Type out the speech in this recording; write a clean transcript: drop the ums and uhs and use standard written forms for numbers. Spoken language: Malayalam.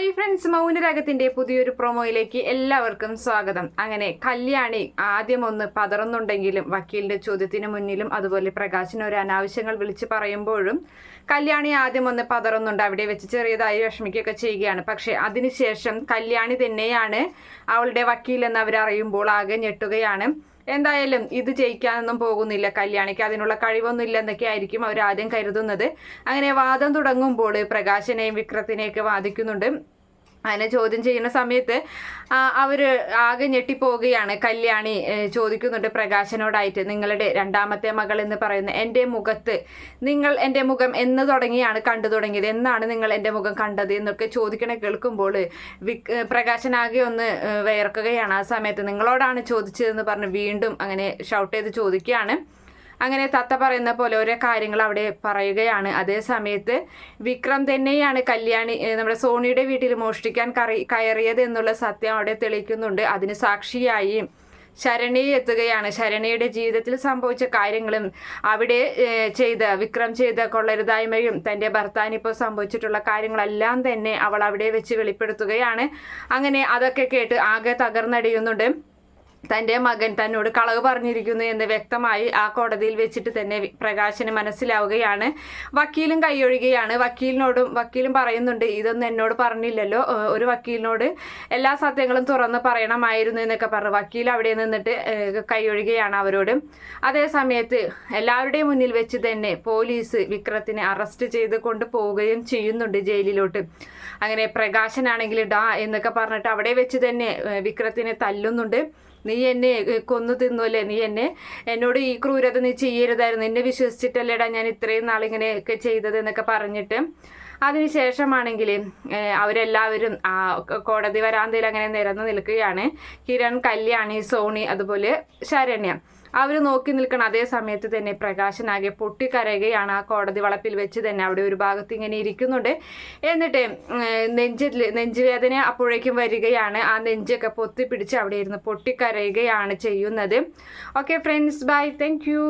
ഹായ് ഫ്രണ്ട്സ്, മൗനരാഗത്തിന്റെ പുതിയൊരു പ്രൊമോയിലേക്ക് എല്ലാവർക്കും സ്വാഗതം. അങ്ങനെ കല്യാണി ആദ്യം ഒന്ന് പതറുന്നുണ്ടെങ്കിലും വക്കീലിന്റെ ചോദ്യത്തിന് മുന്നിലും അതുപോലെ പ്രകാശിന് ഒരു അനാവശ്യങ്ങൾ വിളിച്ചു പറയുമ്പോഴും കല്യാണി ആദ്യം ഒന്ന് പതറുന്നുണ്ട്. അവിടെ വെച്ച് ചെറിയതായി വിഷമിക്കുകയൊക്കെ ചെയ്യുകയാണ്. പക്ഷെ അതിനുശേഷം കല്യാണി തന്നെയാണ് അവളുടെ വക്കീൽ എന്ന് അവരറിയുമ്പോൾ ആകെ ഞെട്ടുകയാണ്. എന്തായാലും ഇത് ജയിക്കാനൊന്നും പോകുന്നില്ല, കല്യാണിക്ക് അതിനുള്ള കഴിവൊന്നും ഇല്ല എന്നൊക്കെ ആയിരിക്കും അവർ ആദ്യം കരുതുന്നത്. അങ്ങനെ വാദം തുടങ്ങുമ്പോൾ പ്രകാശിനെയും വിക്രത്തിനെയൊക്കെ വാദിക്കുന്നുണ്ട്. അതിനെ ചോദ്യം ചെയ്യുന്ന സമയത്ത് അവർ ആകെ ഞെട്ടിപ്പോവുകയാണ്. കല്യാണി ചോദിക്കുന്നുണ്ട് പ്രകാശനോടായിട്ട്, നിങ്ങളുടെ രണ്ടാമത്തെ മകൾ എന്ന് പറയുന്ന എൻ്റെ മുഖത്ത് നിങ്ങൾ എൻ്റെ മുഖം എന്ന് തുടങ്ങിയാണ് കണ്ടു തുടങ്ങിയത്, എന്നാണ് നിങ്ങൾ എൻ്റെ മുഖം കണ്ടത് എന്നൊക്കെ ചോദിക്കണ കേൾക്കുമ്പോൾ പ്രകാശനാകെ ഒന്ന് വിയർക്കുകയാണ്. ആ സമയത്ത് നിങ്ങളോടാണ് ചോദിച്ചതെന്ന് പറഞ്ഞ് വീണ്ടും അങ്ങനെ ഷൗട്ട് ചെയ്ത് ചോദിക്കുകയാണ്. അങ്ങനെ തത്ത പറയുന്ന പോലെ ഓരോ കാര്യങ്ങൾ അവിടെ പറയുകയാണ്. അതേ സമയത്ത് വിക്രം തന്നെയാണ് കല്യാണി നമ്മുടെ സോണിയുടെ വീട്ടിൽ മോഷ്ടിക്കാൻ കയറിയത് എന്നുള്ള സത്യം അവിടെ തെളിയിക്കുന്നുണ്ട്. അതിന് സാക്ഷിയായി ശരണി എത്തുകയാണ്. ശരണിയുടെ ജീവിതത്തിൽ സംഭവിച്ച കാര്യങ്ങളും അവിടെ വിക്രം ചെയ്ത കൊള്ളരുതായ്മയും തൻ്റെ ഭർത്താവിന് ഇപ്പോൾ സംഭവിച്ചിട്ടുള്ള കാര്യങ്ങളെല്ലാം തന്നെ അവൾ അവിടെ വെച്ച് വെളിപ്പെടുത്തുകയാണ്. അങ്ങനെ അതൊക്കെ കേട്ട് ആകെ തകർന്നടിയുന്നുണ്ട്. തൻ്റെ മകൻ തന്നോട് കളവ് പറഞ്ഞിരിക്കുന്നു എന്ന് വ്യക്തമായി ആ കോടതിയിൽ വെച്ചിട്ട് തന്നെ പ്രകാശന് മനസ്സിലാവുകയാണ്. വക്കീലും കൈയൊഴുകയാണ്. വക്കീലും പറയുന്നുണ്ട്, ഇതൊന്നും എന്നോട് പറഞ്ഞില്ലല്ലോ, ഒരു വക്കീലിനോട് എല്ലാ സത്യങ്ങളും തുറന്ന് പറയണമായിരുന്നു എന്നൊക്കെ പറഞ്ഞു വക്കീൽ അവിടെ നിന്നിട്ട് കൈയൊഴുകയാണ് അവരോട്. അതേ സമയത്ത് എല്ലാവരുടെയും മുന്നിൽ വെച്ച് തന്നെ പോലീസ് വിക്രത്തിനെ അറസ്റ്റ് ചെയ്ത് കൊണ്ടുപോവുകയും ചെയ്യുന്നുണ്ട് ജയിലിലോട്ട്. അങ്ങനെ പ്രകാശനാണെങ്കിൽ ഡാ എന്നൊക്കെ പറഞ്ഞിട്ട് അവിടെ വെച്ച് തന്നെ വിക്രത്തിനെ തല്ലുന്നുണ്ട്. നീ എന്നെ കൊന്നു തിന്നുമല്ലേ, നീ എന്നോട് ഈ ക്രൂരത നീ ചെയ്യരുതായിരുന്നു, എന്നെ വിശ്വസിച്ചിട്ടല്ലേടാ ഞാൻ ഇത്രയും നാളിങ്ങനെയൊക്കെ ചെയ്തത് എന്നൊക്കെ പറഞ്ഞിട്ട് അതിനുശേഷമാണെങ്കിൽ അവരെല്ലാവരും ആ കോടതി വരാന്തയിൽ അങ്ങനെ നിരന്നു നിൽക്കുകയാണ്. കിരൺ, കല്യാണി, സോണി അതുപോലെ ശരണ്യ അവർ നോക്കി നിൽക്കണം. അതേ സമയത്ത് തന്നെ പ്രകാശനാകെ പൊട്ടിക്കരയുകയാണ്. ആ കോടതി വളപ്പിൽ വെച്ച് തന്നെ അവിടെ ഒരു ഭാഗത്ത് ഇങ്ങനെ ഇരിക്കുന്നുണ്ട്. എന്നിട്ട് നെഞ്ചുവേദന അപ്പോഴേക്കും വരികയാണ്. ആ നെഞ്ചൊക്കെ പൊത്തിപ്പിടിച്ച് അവിടെ ഇരുന്ന് പൊട്ടിക്കരയുകയാണ് ചെയ്യുന്നത്. Okay friends, bye, thank U.